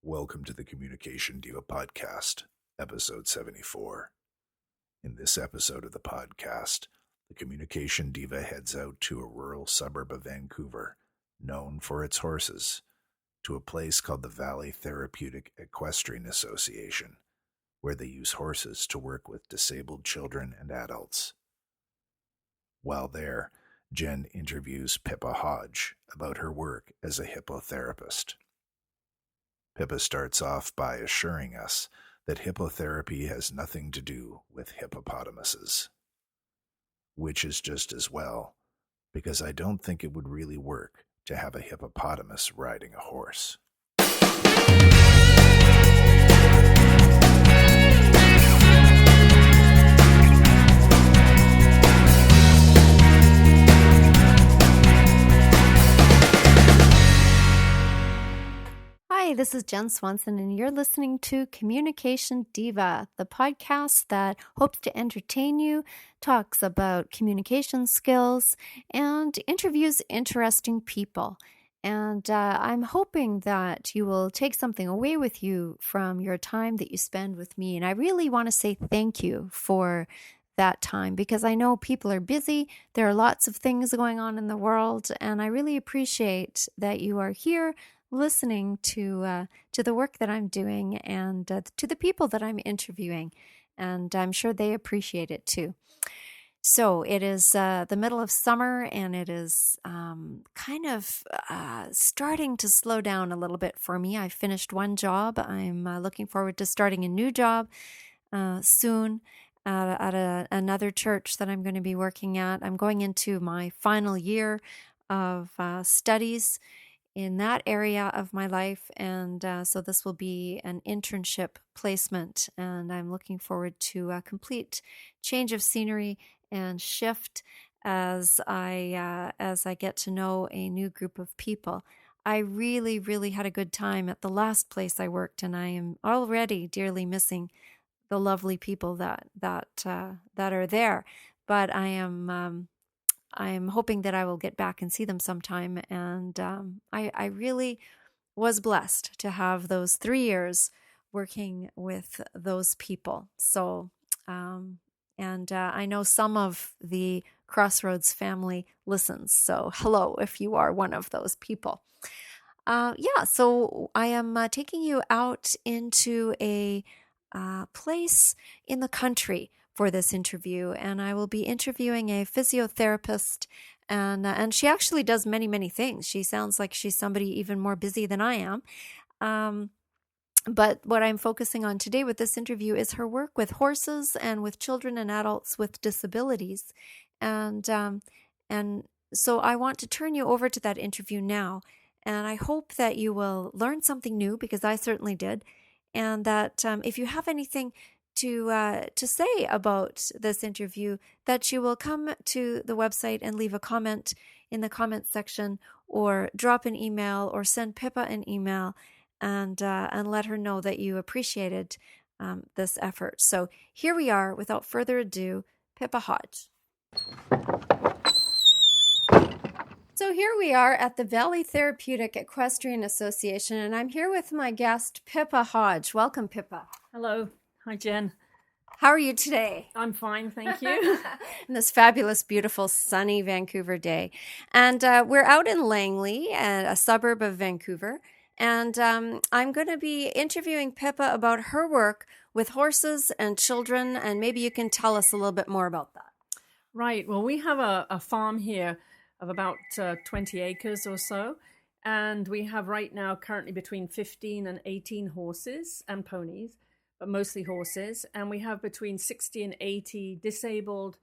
Welcome to the Communication Diva Podcast, episode 74. In this episode of the podcast, the Communication Diva heads out to a rural suburb of Vancouver, known for its horses, to a place called the Valley Therapeutic Equestrian Association, where they use horses to work with disabled children and adults. While there, Jen interviews Pippa Hodge about her work as a hippotherapist. Pippa starts off by assuring us that hippotherapy has nothing to do with hippopotamuses. Which is just as well, because I don't think it would really work to have a hippopotamus riding a horse. Hi, this is Jen Swanson, and you're listening to Communication Diva, the podcast that hopes to entertain you, talks about communication skills, and interviews interesting people. And I'm hoping that you will take something away with you from your time that you spend with me. And I really want to say thank you for that time, because I know people are busy. There are lots of things going on in the world, and I really appreciate that you are here listening to the work that I'm doing and to the people that I'm interviewing, and I'm sure they appreciate it too. So it is the middle of summer, and it is kind of starting to slow down a little bit for me. I finished one job. I'm looking forward to starting a new job soon at another church that I'm going to be working at. I'm going into my final year of studies in that area of my life, and so this will be an internship placement, and I'm looking forward to a complete change of scenery and shift as I get to know a new group of people. I really, really had a good time at the last place I worked, and I am already dearly missing the lovely people that are there. But I'm hoping that I will get back and see them sometime. And I really was blessed to have those 3 years working with those people. So, I know some of the Crossroads family listens. So hello, if you are one of those people. So I am taking you out into a place in the country for this interview, and I will be interviewing a physiotherapist, and she actually does many, many things. She sounds like she's somebody even more busy than I am. But what I'm focusing on today with this interview is her work with horses and with children and adults with disabilities. And so I want to turn you over to that interview now, and I hope that you will learn something new, because I certainly did, and that if you have anything to say about this interview, that you will come to the website and leave a comment in the comment section, or drop an email, or send Pippa an email, and let her know that you appreciated this effort. So here we are, without further ado, Pippa Hodge. So here we are at the Valley Therapeutic Equestrian Association, and I'm here with my guest, Pippa Hodge. Welcome, Pippa. Hello. Hi, Jen. How are you today? I'm fine, thank you. In this fabulous, beautiful, sunny Vancouver day. And we're out in Langley, a suburb of Vancouver. And I'm going to be interviewing Pippa about her work with horses and children. And maybe you can tell us a little bit more about that. Right. Well, we have a farm here of about 20 acres or so. And we have right now currently between 15 and 18 horses and ponies, but mostly horses. And we have between 60 and 80 disabled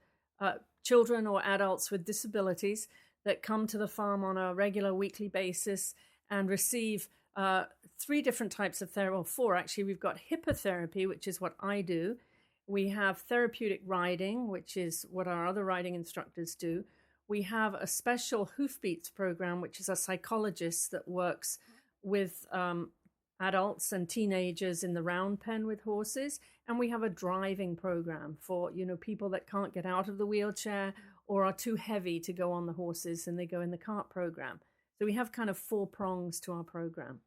children or adults with disabilities that come to the farm on a regular weekly basis and receive 3 different types of therapy, or 4 actually. We've got hippotherapy, which is what I do. We have therapeutic riding, which is what our other riding instructors do. We have a special hoofbeats program, which is a psychologist that works with adults and teenagers in the round pen with horses. And we have a driving program for, people that can't get out of the wheelchair or are too heavy to go on the horses, and they go in the cart program. So we have kind of 4 prongs to our program.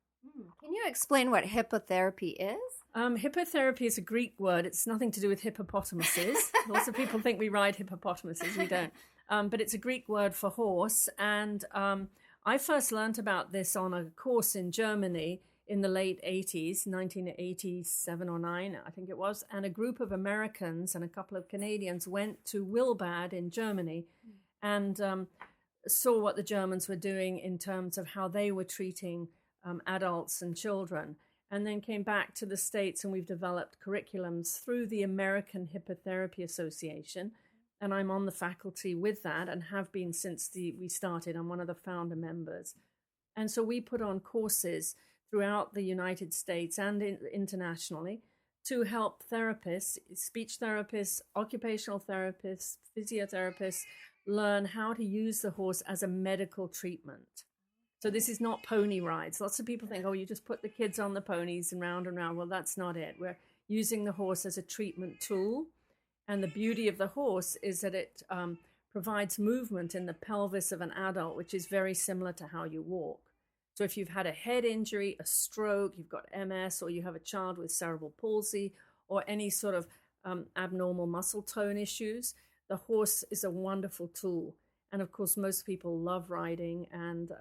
Can you explain what hippotherapy is? Hippotherapy is a Greek word. It's nothing to do with hippopotamuses. Lots of people think we ride hippopotamuses. We don't. But it's a Greek word for horse. And I first learned about this on a course in Germany in the late 80s, 1987 or 9, I think it was. And a group of Americans and a couple of Canadians went to Wilbad in Germany and saw what the Germans were doing in terms of how they were treating adults and children, and then came back to the States, and we've developed curriculums through the American Hippotherapy Association, and I'm on the faculty with that and have been since we started. I'm one of the founder members. And so we put on courses throughout the United States and internationally to help therapists, speech therapists, occupational therapists, physiotherapists, learn how to use the horse as a medical treatment. So this is not pony rides. Lots of people think, oh, you just put the kids on the ponies and round and round. Well, that's not it. We're using the horse as a treatment tool. And the beauty of the horse is that it provides movement in the pelvis of an adult, which is very similar to how you walk. So if you've had a head injury, a stroke, you've got MS, or you have a child with cerebral palsy, or any sort of abnormal muscle tone issues, the horse is a wonderful tool. And of course, most people love riding, and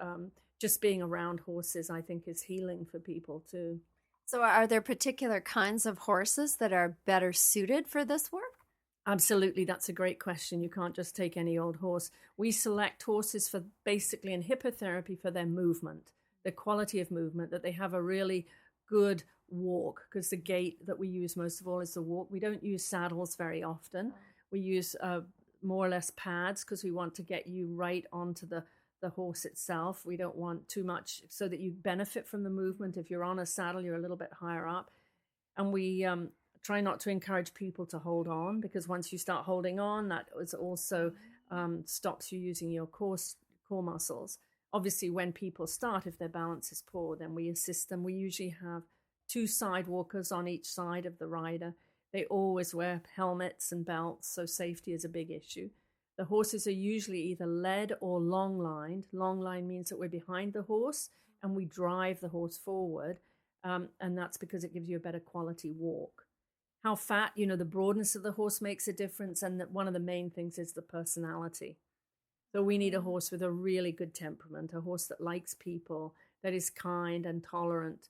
just being around horses, I think, is healing for people too. So are there particular kinds of horses that are better suited for this work? Absolutely. That's a great question. You can't just take any old horse. We select horses for basically in hippotherapy for their movement, the quality of movement, that they have a really good walk, because the gait that we use most of all is the walk. We don't use saddles very often. We use more or less pads because we want to get you right onto the horse itself. We don't want too much so that you benefit from the movement. If you're on a saddle, you're a little bit higher up. And we try not to encourage people to hold on, because once you start holding on, that also stops you using your core muscles. Obviously, when people start, if their balance is poor, then we assist them. We usually have 2 side walkers on each side of the rider. They always wear helmets and belts, so safety is a big issue. The horses are usually either led or long-lined. Long-line means that we're behind the horse and we drive the horse forward, and that's because it gives you a better quality walk. How fat, the broadness of the horse makes a difference, and that one of the main things is the personality. So we need a horse with a really good temperament, a horse that likes people, that is kind and tolerant.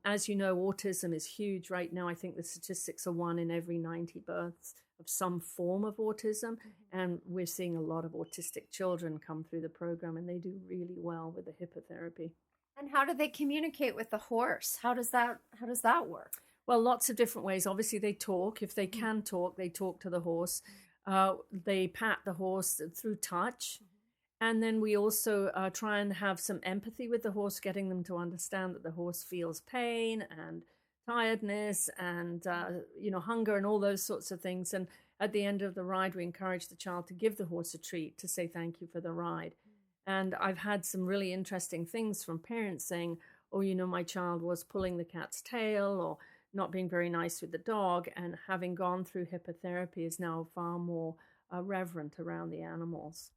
As you know, autism is huge right now. I think the statistics are 1 in every 90 births of some form of autism. And we're seeing a lot of autistic children come through the program, and they do really well with the hippotherapy. And how do they communicate with the horse? How does that work? Well, lots of different ways. Obviously, they talk. If they can talk, they talk to the horse. They pat the horse through touch. And then we also try and have some empathy with the horse, getting them to understand that the horse feels pain and tiredness and, hunger and all those sorts of things. And at the end of the ride, we encourage the child to give the horse a treat to say thank you for the ride. And I've had some really interesting things from parents saying, oh, my child was pulling the cat's tail or not being very nice with the dog, and having gone through hippotherapy is now far more reverent around the animals.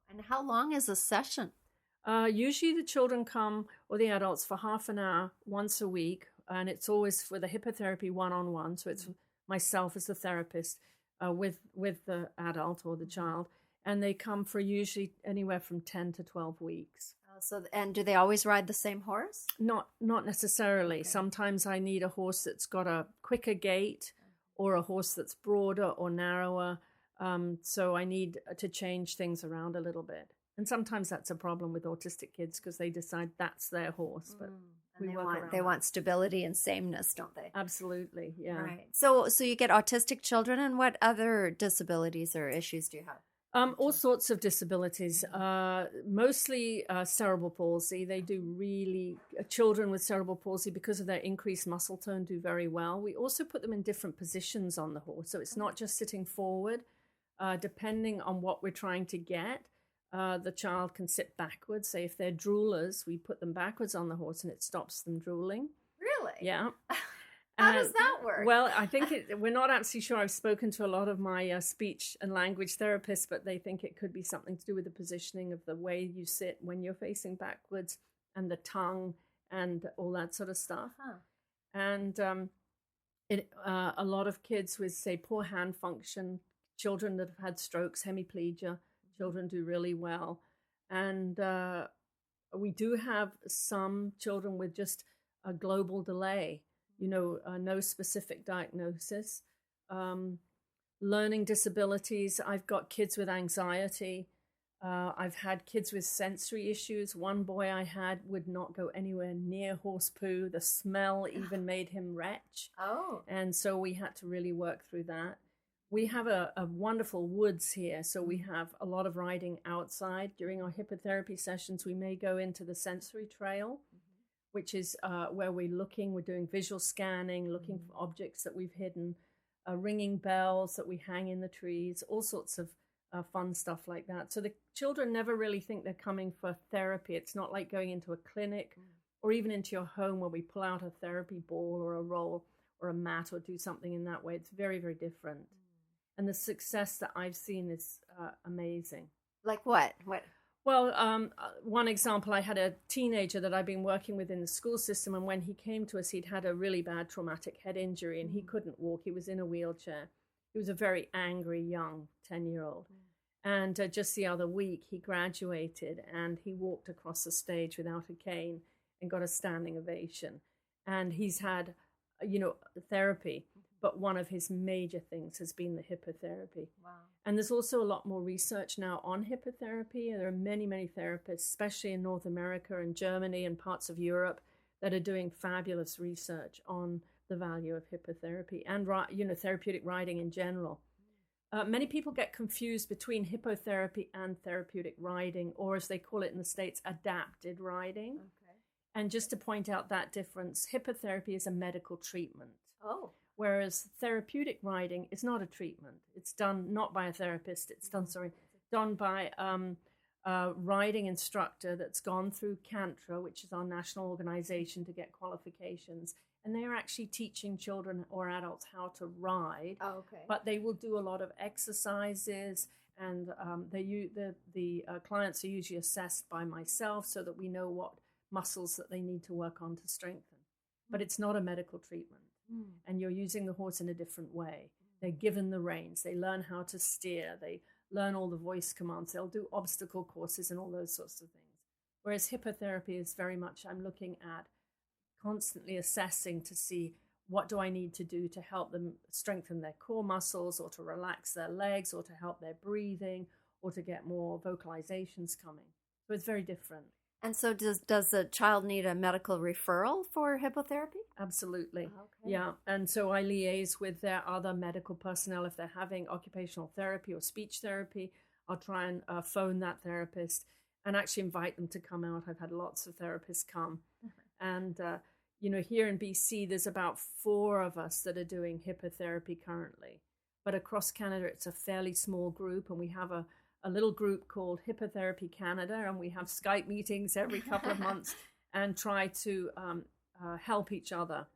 And how long is a session? Usually the children come, or the adults, for half an hour once a week, and it's always for the hippotherapy one-on-one, so it's myself as the therapist with the adult or the child, and they come for usually anywhere from 10 to 12 weeks. And do they always ride the same horse? Not necessarily. Okay. Sometimes I need a horse that's got a quicker gait, or a horse that's broader or narrower. So I need to change things around a little bit. And sometimes that's a problem with autistic kids, because they decide that's their horse. But they want stability and sameness, don't they? Absolutely, yeah. Right. So you get autistic children, and what other disabilities or issues do you have? All sorts of disabilities, mostly cerebral palsy. They do really, children with cerebral palsy, because of their increased muscle tone, do very well. We also put them in different positions on the horse. So it's not just sitting forward. Depending on what we're trying to get, the child can sit backwards. Say if they're droolers, we put them backwards on the horse and it stops them drooling. Really? Yeah. How does that work? Well, I think we're not actually sure. I've spoken to a lot of my speech and language therapists, but they think it could be something to do with the positioning of the way you sit when you're facing backwards, and the tongue and all that sort of stuff. Huh. And a lot of kids with, say, poor hand function, children that have had strokes, hemiplegia, children do really well. And we do have some children with just a global delay, no specific diagnosis. Learning disabilities. I've got kids with anxiety. I've had kids with sensory issues. One boy I had would not go anywhere near horse poo. The smell even made him retch. Oh. And so we had to really work through that. We have a wonderful woods here, so we have a lot of riding outside. During our hippotherapy sessions, we may go into the sensory trail, which is where we're doing visual scanning, looking for objects that we've hidden, ringing bells that we hang in the trees, all sorts of fun stuff like that. So the children never really think they're coming for therapy. It's not like going into a clinic or even into your home where we pull out a therapy ball or a roll or a mat or do something in that way. It's very, very different. And the success that I've seen is amazing. Like what? Well, one example, I had a teenager that I've been working with in the school system, and when he came to us, he'd had a really bad traumatic head injury, and he couldn't walk. He was in a wheelchair. He was a very angry, young 10-year-old. And just the other week, he graduated, and he walked across the stage without a cane and got a standing ovation. And he's had, therapy. But one of his major things has been the hippotherapy. Wow. And there's also a lot more research now on hippotherapy. There are many, many therapists, especially in North America and Germany and parts of Europe, that are doing fabulous research on the value of hippotherapy and, therapeutic riding in general. Many people get confused between hippotherapy and therapeutic riding, or as they call it in the States, adapted riding. Okay. And just to point out that difference, hippotherapy is a medical treatment. Oh. Whereas therapeutic riding is not a treatment. It's done not by a therapist. It's done by a riding instructor that's gone through CANTRA, which is our national organization to get qualifications. And they are actually teaching children or adults how to ride. Oh, okay. But they will do a lot of exercises, and the clients are usually assessed by myself so that we know what muscles that they need to work on to strengthen. But it's not a medical treatment. And you're using the horse in a different way. They're given the reins. They learn how to steer. They learn all the voice commands. They'll do obstacle courses and all those sorts of things. Whereas hippotherapy is very much, I'm looking at constantly assessing to see what do I need to do to help them strengthen their core muscles, or to relax their legs, or to help their breathing, or to get more vocalizations coming. So it's very different. And so does the child need a medical referral for hippotherapy? Absolutely. Okay. Yeah. And so I liaise with their other medical personnel. If they're having occupational therapy or speech therapy, I'll try and phone that therapist and actually invite them to come out. I've had lots of therapists come. And, here in BC, there's about 4 of us that are doing hippotherapy currently. But across Canada, it's a fairly small group, and we have a little group called Hippotherapy Canada, and we have Skype meetings every couple of months and try to help each other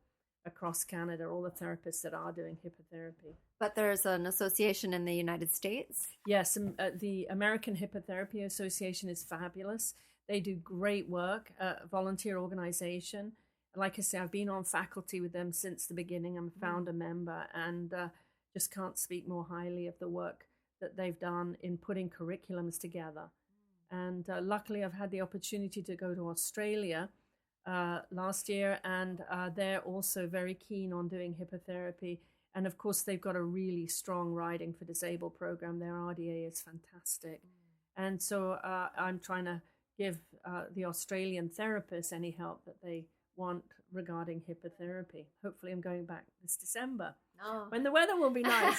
across Canada, all the therapists that are doing hippotherapy. But there's an association in the United States? Yes, the American Hippotherapy Association is fabulous. They do great work, volunteer organization. Like I say, I've been on faculty with them since the beginning. I'm a founder member, and just can't speak more highly of the work that they've done in putting curriculums together. And luckily, I've had the opportunity to go to Australia last year, and they're also very keen on doing hippotherapy. And of course, they've got a really strong Riding for Disabled program. Their RDA is fantastic. And so I'm trying to give the Australian therapists any help that they want regarding hippotherapy. Hopefully I'm going back this December when the weather will be nice.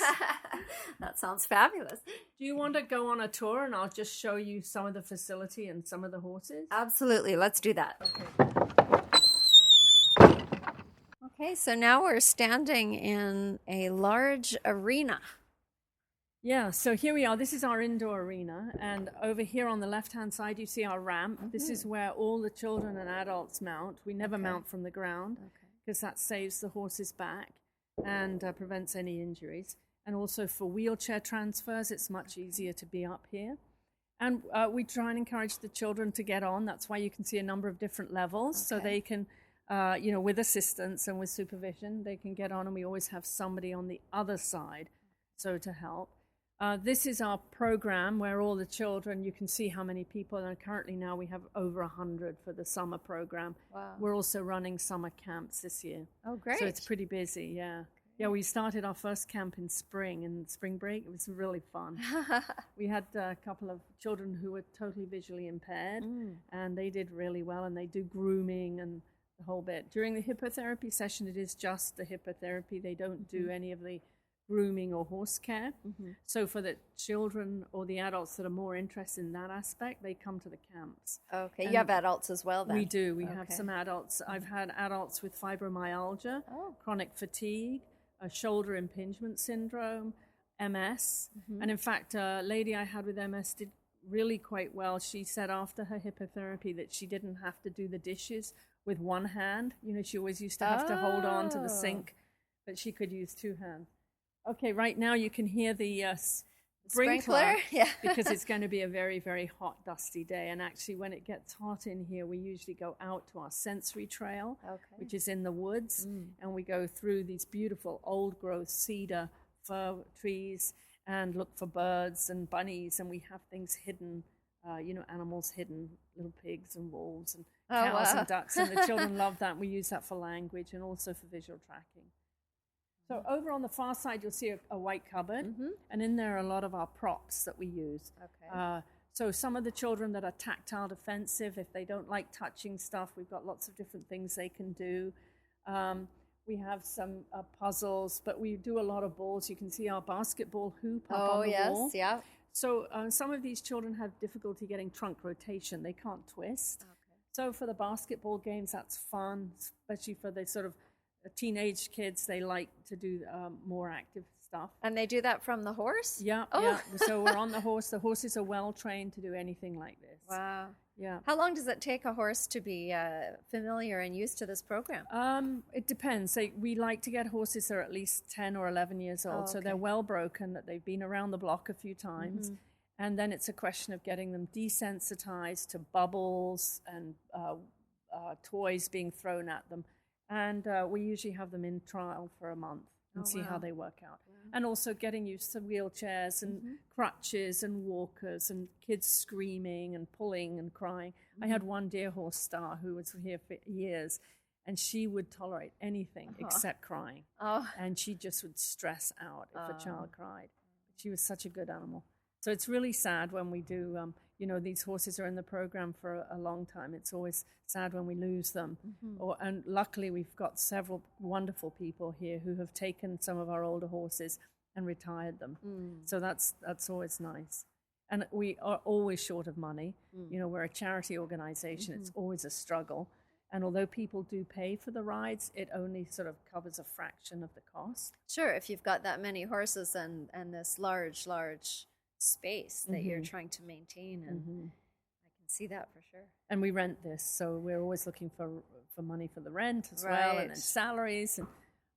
That sounds fabulous. Do you want to go on a tour and I'll just show you some of the facility and some of the horses? Absolutely. Let's do that. Okay, so now we're standing in a large arena. Yeah, so here we are. This is our indoor arena, and over here on the left-hand side you see our ramp. This is where all the children and adults mount. We never mount from the ground because that saves the horse's back and prevents any injuries. And also for wheelchair transfers, it's much easier to be up here. And we try and encourage the children to get on. That's why you can see a number of different levels. So they can, with assistance and with supervision, they can get on. And we always have somebody on the other side, so to help. This is our program where all the children, you can see how many people, and currently now we have over 100 for the summer program. Wow. We're also running summer camps this year. Oh, great. So it's pretty busy, yeah. Yeah, we started our first camp in spring break. It was really fun. We had a couple of children who were totally visually impaired, and they did really well, and they do grooming and the whole bit. During the hippotherapy session, it is just the hippotherapy. They don't do any of the grooming or horse care. So for the children or the adults that are more interested in that aspect, they come to the camps. Okay, you have adults as well then? We do. We have some adults. I've had adults with fibromyalgia, chronic fatigue, a shoulder impingement syndrome, MS. And in fact, a lady I had with MS did really quite well. She said after her hippotherapy that she didn't have to do the dishes with one hand. You know, she always used to have to hold on to the sink, but she could use two hands. Okay, right now you can hear the sprinkler, because it's going to be a very, very hot, dusty day. And actually, when it gets hot in here, we usually go out to our sensory trail, which is in the woods, and we go through these beautiful old-growth cedar fir trees and look for birds and bunnies, and we have things hidden, animals hidden, little pigs and wolves and cows and ducks, and the children love that. We use that for language and also for visual tracking. So over on the far side, you'll see a white cupboard, and in there are a lot of our props that we use. So some of the children that are tactile defensive, if they don't like touching stuff, we've got lots of different things they can do. We have some puzzles, but we do a lot of balls. You can see our basketball hoop up on the wall. Yeah. So some of these children have difficulty getting trunk rotation. They can't twist. So for the basketball games, that's fun, especially for the sort of teenage kids. They like to do more active stuff. And they do that from the horse? Yeah. So we're on the horse. The horses are well trained to do anything like this. Wow. Yeah. How long does it take a horse to be familiar and used to this program? It depends. We like to get horses that are at least 10 or 11 years old, so they're well broken, that they've been around the block a few times. And then it's a question of getting them desensitized to bubbles and toys being thrown at them. And we usually have them in trial for a month and see how they work out. And also getting used to wheelchairs and crutches and walkers and kids screaming and pulling and crying. I had one deer horse star who was here for years, and she would tolerate anything except crying. And she just would stress out if a child cried. She was such a good animal. So it's really sad when we do, these horses are in the program for a long time. It's always sad when we lose them. And luckily we've got several wonderful people here who have taken some of our older horses and retired them. So that's always nice. And we are always short of money. We're a charity organization. It's always a struggle. And although people do pay for the rides, it only sort of covers a fraction of the cost. Sure, if you've got that many horses and this large space that you're trying to maintain, and I can see that for sure. And we rent this, so we're always looking for money for the rent as well, and then salaries.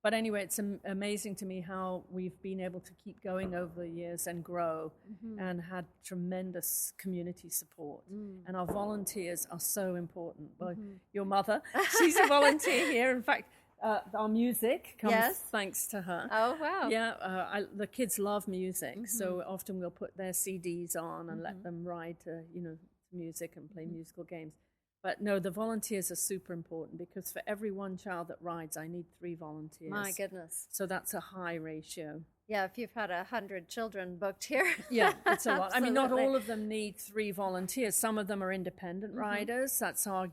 But anyway, it's amazing to me how we've been able to keep going over the years and grow, and had tremendous community support. And our volunteers are so important. Well, your mother, she's a volunteer here. In fact, our music comes thanks to her. Oh, wow. Yeah, the kids love music, so often we'll put their CDs on and let them ride to, music and play musical games. But no, the volunteers are super important, because for every one child that rides, I need 3 volunteers. My goodness. So that's a high ratio. Yeah, if you've had 100 children booked here. Yeah, it's a lot. I mean, not all of them need 3 volunteers. Some of them are independent riders. That's our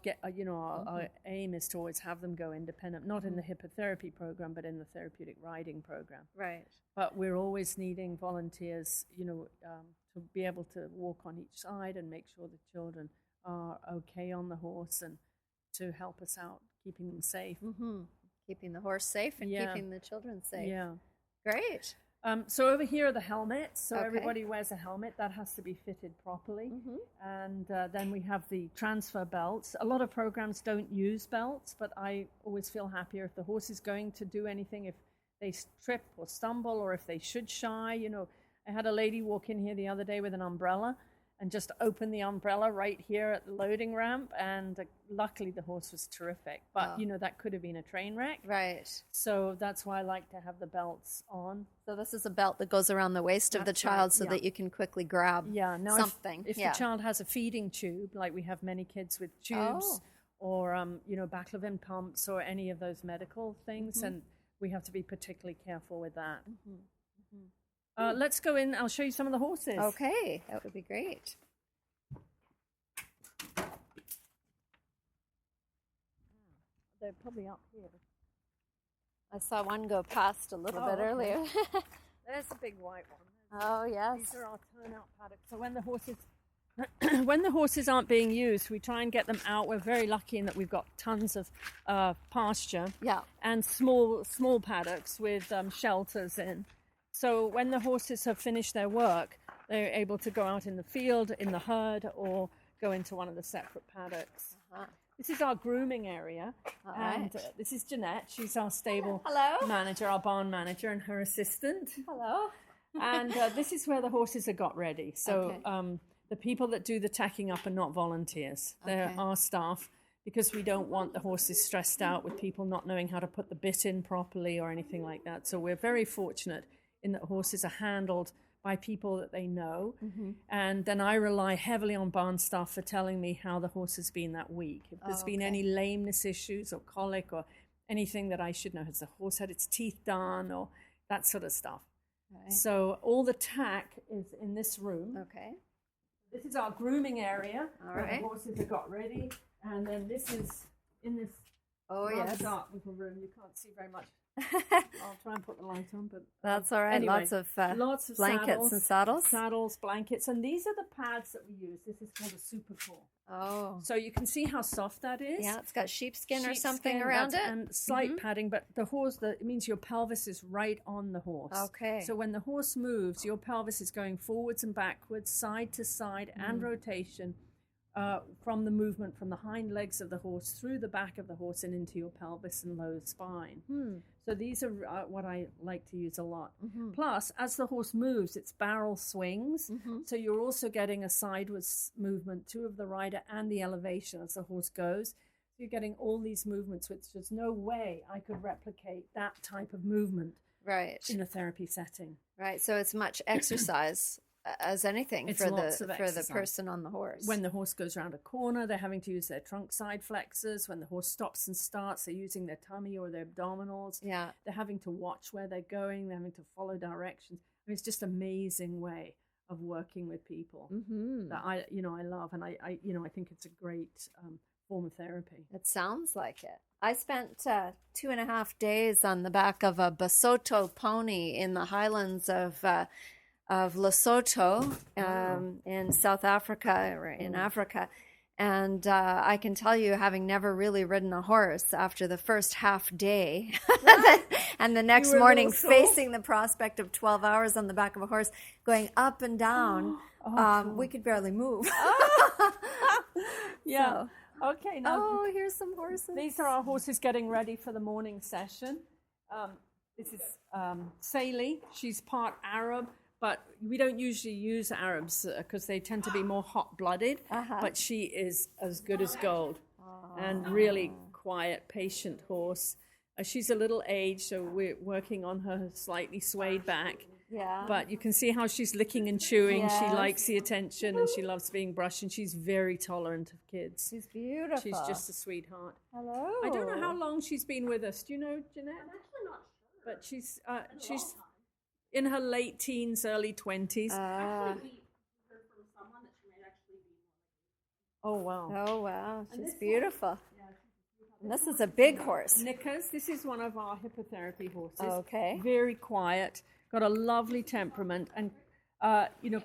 aim is to always have them go independent, not in the hippotherapy program, but in the therapeutic riding program. Right. But we're always needing volunteers, to be able to walk on each side and make sure the children are okay on the horse, and to help us out, keeping them safe. Keeping the horse safe and keeping the children safe. Yeah. Great. So over here are the helmets. So everybody wears a helmet. That has to be fitted properly. And then we have the transfer belts. A lot of programs don't use belts, but I always feel happier if the horse is going to do anything, if they trip or stumble, or if they should shy. I had a lady walk in here the other day with an umbrella, and just opened the umbrella right here at the loading ramp. And luckily the horse was terrific. But, that could have been a train wreck. Right. So that's why I like to have the belts on. So this is a belt that goes around the waist of the child so that you can quickly grab something. If the child has a feeding tube, like we have many kids with tubes or, baclofen pumps or any of those medical things, and we have to be particularly careful with that. Let's go in. I'll show you some of the horses. Okay, that would be great. They're probably up here. I saw one go past a little bit earlier. There's a big white one. Oh, yes. These are our turnout paddocks. So when the horses aren't being used, we try and get them out. We're very lucky in that we've got tons of pasture and small paddocks with shelters in. So when the horses have finished their work, they're able to go out in the field, in the herd, or go into one of the separate paddocks. This is our grooming area. This is Jeanette. She's our stable manager, our barn manager, and her assistant. Hello. And this is where the horses are got ready. So the people that do the tacking up are not volunteers. They're our staff, because we don't want the horses stressed out with people not knowing how to put the bit in properly or anything like that. So we're very fortunate in that horses are handled by people that they know. And then I rely heavily on barn staff for telling me how the horse has been that week. If there's been any lameness issues or colic or anything that I should know. Has the horse had its teeth done or that sort of stuff? Right. So all the tack is in this room. Okay. This is our grooming area where right. the horses are got ready. And then this is in this dark little room. You can't see very much. I'll try and put the light on, but that's all right. Anyway, lots of blankets and saddles. Saddles, blankets, and these are the pads that we use. This is called a super core. Oh, so you can see how soft that is. Yeah, it's got sheepskin or something around it, and slight padding. But the horse, it means your pelvis is right on the horse. Okay. So when the horse moves, your pelvis is going forwards and backwards, side to side, and rotation. From the movement from the hind legs of the horse through the back of the horse and into your pelvis and lower spine. So these are what I like to use a lot. Plus, as the horse moves, its barrel swings. So you're also getting a sideways movement too of the rider and the elevation as the horse goes. So you're getting all these movements, which there's no way I could replicate that type of movement in a therapy setting. Right. So it's much exercise as anything it's for the person on the horse. When the horse goes around a corner, they're having to use their trunk side flexors. When the horse stops and starts, they're using their tummy or their abdominals. Yeah. They're having to watch where they're going. They're having to follow directions. I mean, it's just an amazing way of working with people that I love, and I think it's a great form of therapy. It sounds like it. I spent 2.5 days on the back of a Basotho pony in the highlands of Lesotho in South Africa or in Africa. And I can tell you, having never really ridden a horse, after the first half day and the next morning facing the prospect of 12 hours on the back of a horse going up and down, we could barely move. Yeah. So, okay. Now, here's some horses. These are our horses getting ready for the morning session. This is Saili. She's part Arab. But we don't usually use Arabs because they tend to be more hot-blooded. But she is as good as gold and really quiet, patient horse. She's a little aged, so we're working on her slightly swayed back. Yeah. But you can see how she's licking and chewing. Yes. She likes the attention and she loves being brushed, and she's very tolerant of kids. She's beautiful. She's just a sweetheart. Hello. I don't know how long she's been with us. Do you know, Jeanette? I'm actually not sure. But she's in her late teens, early 20s. Actually, we heard from someone that she might actually be more. Oh, wow. Oh, wow. She's beautiful. And this is a big horse. Knickers. This is one of our hippotherapy horses. Okay. Very quiet, got a lovely temperament, and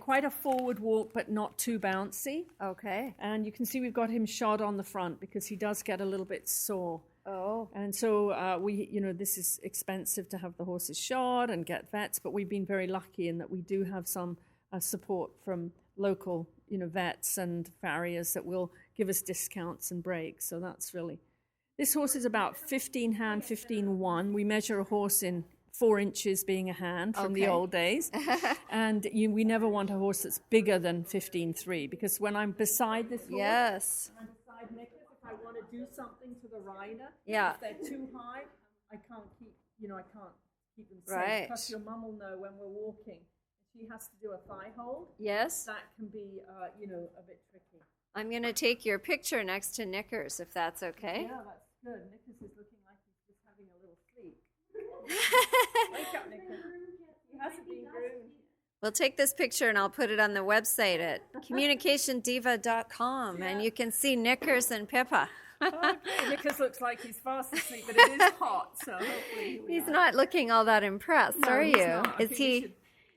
quite a forward walk, but not too bouncy. Okay. And you can see we've got him shod on the front because he does get a little bit sore. Oh. And so this is expensive to have the horses shod and get vets, but we've been very lucky in that we do have some support from local, vets and farriers that will give us discounts and breaks. So that's really... This horse is about 15 hand, 15 1. We measure a horse in 4 inches being a hand from the old days. And we never want a horse that's bigger than 15.3, because when I'm beside this horse, Yes. and I'm beside Nicholas, if I want to do something to the rider, Yeah. if they're too high, I can't keep them safe. Right. Plus your mum will know when we're walking. If she has to do a thigh hold, Yes. that can be, a bit tricky. I'm going to take your picture next to Knickers, if that's okay. Yeah, that's good. Nicholas is looking like he's just having a little sleep. Wake up, Nicholas. He hasn't been groomed. We'll take this picture and I'll put it on the website at communicationdiva.com, and you can see Knickers and Pippa. Okay, Nicholas looks like he's fast asleep, but it is hot, so hopefully He's not looking all that impressed, No, are he's you? not. I Is think we he? should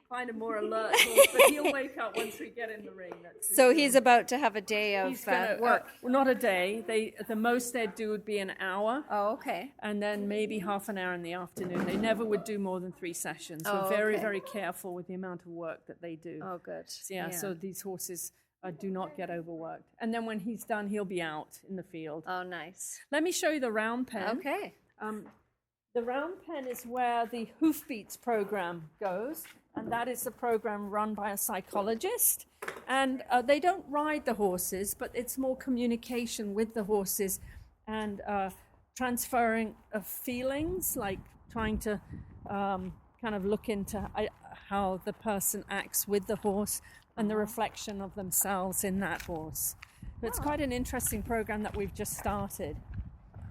find a more alert horse, but he'll wake up once we get in the ring. That's for So sure. he's about to have a day of He's gonna work. well, not a day. The most they'd do would be an hour. Oh, okay. And then maybe half an hour in the afternoon. They never would do more than 3 sessions. Oh, We're very, okay. very careful with the amount of work that they do. Oh, good. So these horses do not get overworked. And then when he's done, he'll be out in the field. Oh, nice. Let me show you the round pen. Okay. The round pen is where the Hoofbeats program goes, and that is a program run by a psychologist. And they don't ride the horses, but it's more communication with the horses and transferring of feelings, like trying to kind of look into how the person acts with the horse and the reflection of themselves in that horse. It's quite an interesting program that we've just started.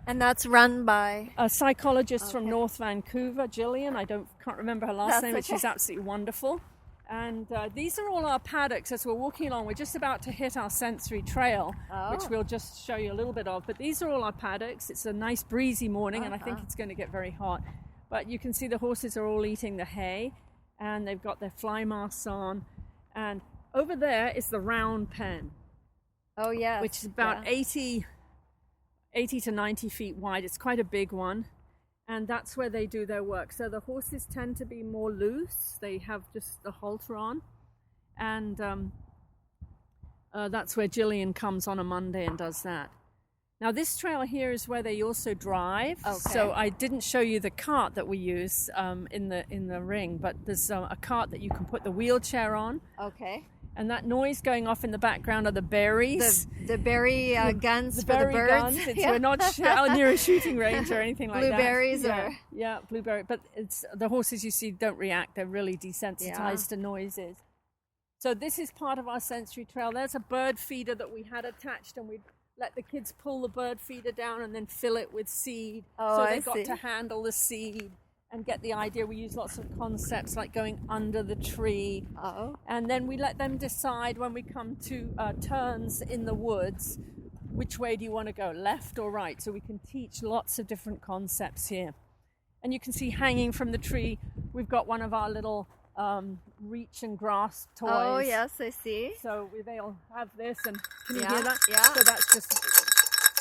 And that's run by? A psychologist from North Vancouver, Gillian. Can't remember her last name, but she's absolutely wonderful. And these are all our paddocks as we're walking along. We're just about to hit our sensory trail, which we'll just show you a little bit of. But these are all our paddocks. It's a nice breezy morning, and I think it's going to get very hot. But you can see the horses are all eating the hay, and they've got their fly masks on. And over there is the round pen. Oh, yes. Which is about 80 to 90 feet wide. It's quite a big one. And that's where they do their work. So the horses tend to be more loose. They have just the halter on. And that's where Gillian comes on a Monday and does that. Now this trail here is where they also drive. Okay. So I didn't show you the cart that we use in the ring, but there's a cart that you can put the wheelchair on. Okay. And that noise going off in the background are the berries. The berry guns for berry the birds. Guns. We're not out near a shooting range or anything like Blueberries that. Yeah, blueberry. But it's the horses you see don't react. They're really desensitized to noises. So this is part of our sensory trail. There's a bird feeder that we had attached, and we'd let the kids pull the bird feeder down and then fill it with seed. So they got to handle the seed and get the idea. We use lots of concepts like going under the tree. And then we let them decide when we come to turns in the woods, which way do you want to go, left or right? So we can teach lots of different concepts here. And you can see hanging from the tree, we've got one of our little reach and grasp toys. Oh, yes, I see. So they'll have this, and can you Yeah, hear that? yeah. So that's just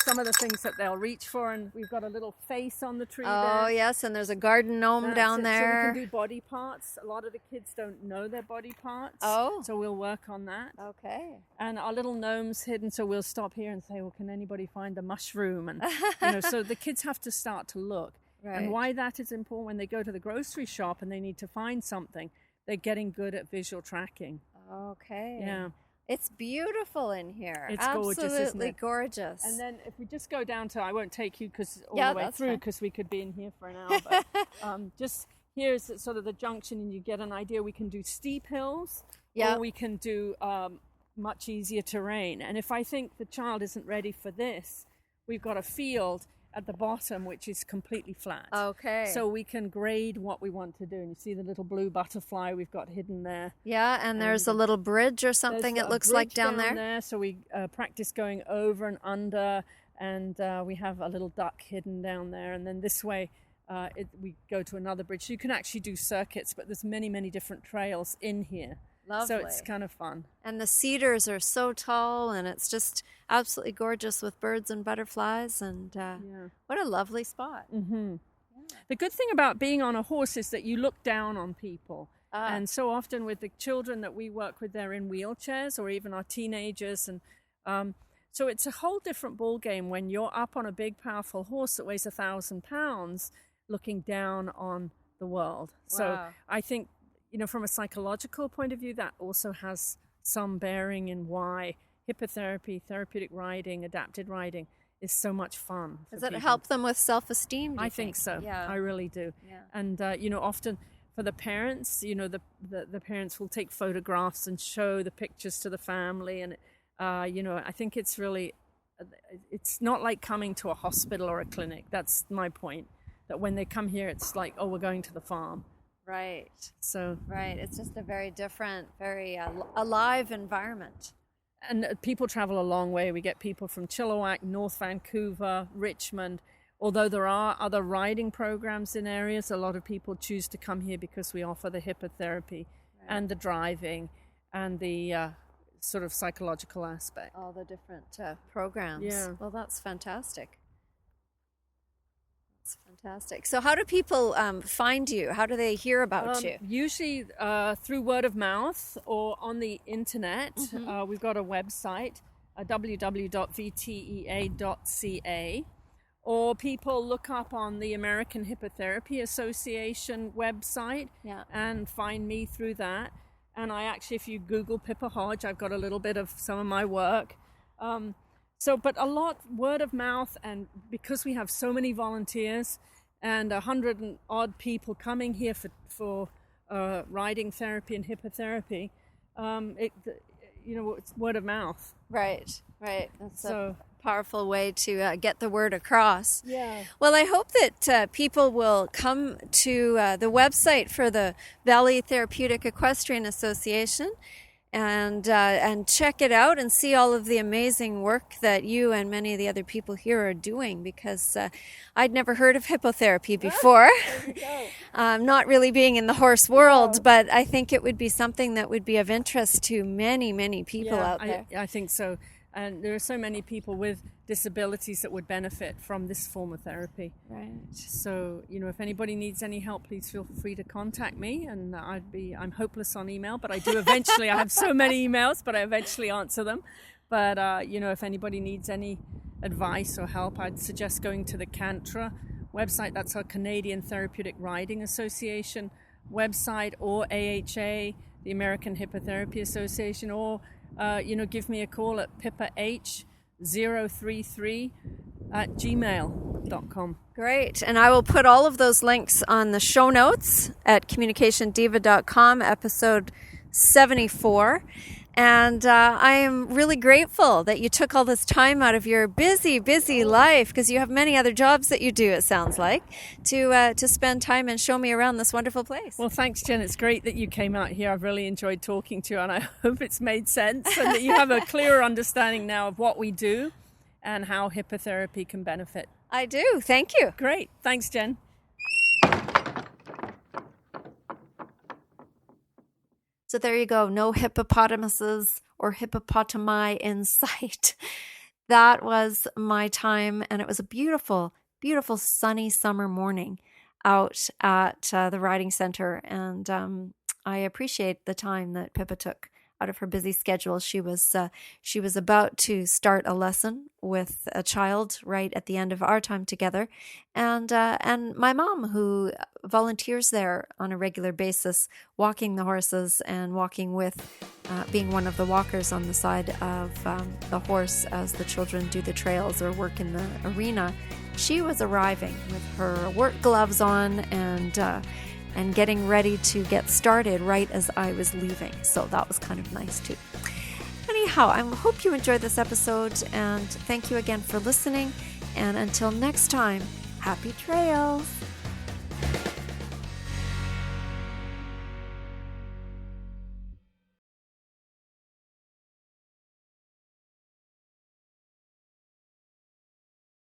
some of the things that they'll reach for, and we've got a little face on the tree Oh, there. yes, and there's a garden gnome That's down it. there. So we can do body parts. A lot of the kids don't know their body parts. Oh. So we'll work on that. Okay. And our little gnome's hidden, so we'll stop here and say, well, can anybody find the mushroom? And, so the kids have to start to look. Right. And why that is important, when they go to the grocery shop and they need to find something, they're getting good at visual tracking. Okay. Yeah. It's beautiful in here. It's gorgeous, isn't Absolutely it? gorgeous. And then if we just go down to, I won't take you all Yeah, the way that's through, fine. because we could be in here for an hour. But just here's sort of the junction, and you get an idea. We can do steep hills, or we can do much easier terrain. And if I think the child isn't ready for this, we've got a field at the bottom which is completely flat. Okay. So we can grade what we want to do. And you see the little blue butterfly we've got hidden there. Yeah, and there's a little bridge or something There's it a looks like bridge down there. So we practice going over and under, and we have a little duck hidden down there. And then this way we go to another bridge. So you can actually do circuits, but there's many, many different trails in here. Lovely. So it's kind of fun. And the cedars are so tall, and it's just absolutely gorgeous with birds and butterflies. And what a lovely spot. Mm-hmm. The good thing about being on a horse is that you look down on people. And so often with the children that we work with, they're in wheelchairs, or even our teenagers. And so it's a whole different ball game when you're up on a big, powerful horse that weighs 1,000 pounds, looking down on the world. So I think, from a psychological point of view, that also has some bearing in why hippotherapy, therapeutic riding, adapted riding is so much fun. Does it help them with self-esteem? I think so. Yeah. I really do. Yeah. And, often for the parents, the parents will take photographs and show the pictures to the family. And, I think it's really, it's not like coming to a hospital or a clinic. That's my point. That when they come here, it's like, oh, we're going to the farm. Right. So. Right. It's just a very different, very alive environment. And people travel a long way. We get people from Chilliwack, North Vancouver, Richmond. Although there are other riding programs in areas, a lot of people choose to come here because we offer the hippotherapy and the driving and the sort of psychological aspect. All the different programs. Yeah. Well, that's fantastic. That's fantastic. So how do people find you? How do they hear about you? Usually through word of mouth or on the internet. Mm-hmm. We've got a website, www.vtea.ca. Or people look up on the American Hippotherapy Association website and find me through that. And I actually, if you Google Pippa Hodge, I've got a little bit of some of my work. But a lot word of mouth, and because we have so many volunteers and 100 and odd people coming here for riding therapy and hippotherapy, it's word of mouth. Right. That's a powerful way to get the word across. Yeah. Well, I hope that people will come to the website for the Valley Therapeutic Equestrian Association and check it out and see all of the amazing work that you and many of the other people here are doing, because I'd never heard of hippotherapy before. Not really being in the horse world, but I think it would be something that would be of interest to many, many people out there. I think so. And there are so many people with disabilities that would benefit from this form of therapy. Right. So, if anybody needs any help, please feel free to contact me. And I'm hopeless on email, but I do eventually. I have so many emails, but I eventually answer them. But, if anybody needs any advice or help, I'd suggest going to the CANTRA website. That's our Canadian Therapeutic Riding Association website, or AHA, the American Hippotherapy Association, or give me a call at pippah033@gmail.com. Great. And I will put all of those links on the show notes at communicationdiva.com, episode 74. And I am really grateful that you took all this time out of your busy, busy life, because you have many other jobs that you do, it sounds like, to spend time and show me around this wonderful place. Well, thanks, Jen. It's great that you came out here. I've really enjoyed talking to you, and I hope it's made sense and that you have a clearer understanding now of what we do and how hippotherapy can benefit. I do. Thank you. Great. Thanks, Jen. So there you go. No hippopotamuses or hippopotami in sight. That was my time, and it was a beautiful, beautiful sunny summer morning out at the riding center. And I appreciate the time that Pippa took out of her busy schedule. She was about to start a lesson with a child right at the end of our time together, and my mom, who volunteers there on a regular basis, walking the horses and walking with, being one of the walkers on the side of the horse as the children do the trails or work in the arena. She was arriving with her work gloves on and getting ready to get started right as I was leaving. So that was kind of nice too. Anyhow, I hope you enjoyed this episode, and thank you again for listening. And until next time, happy trails.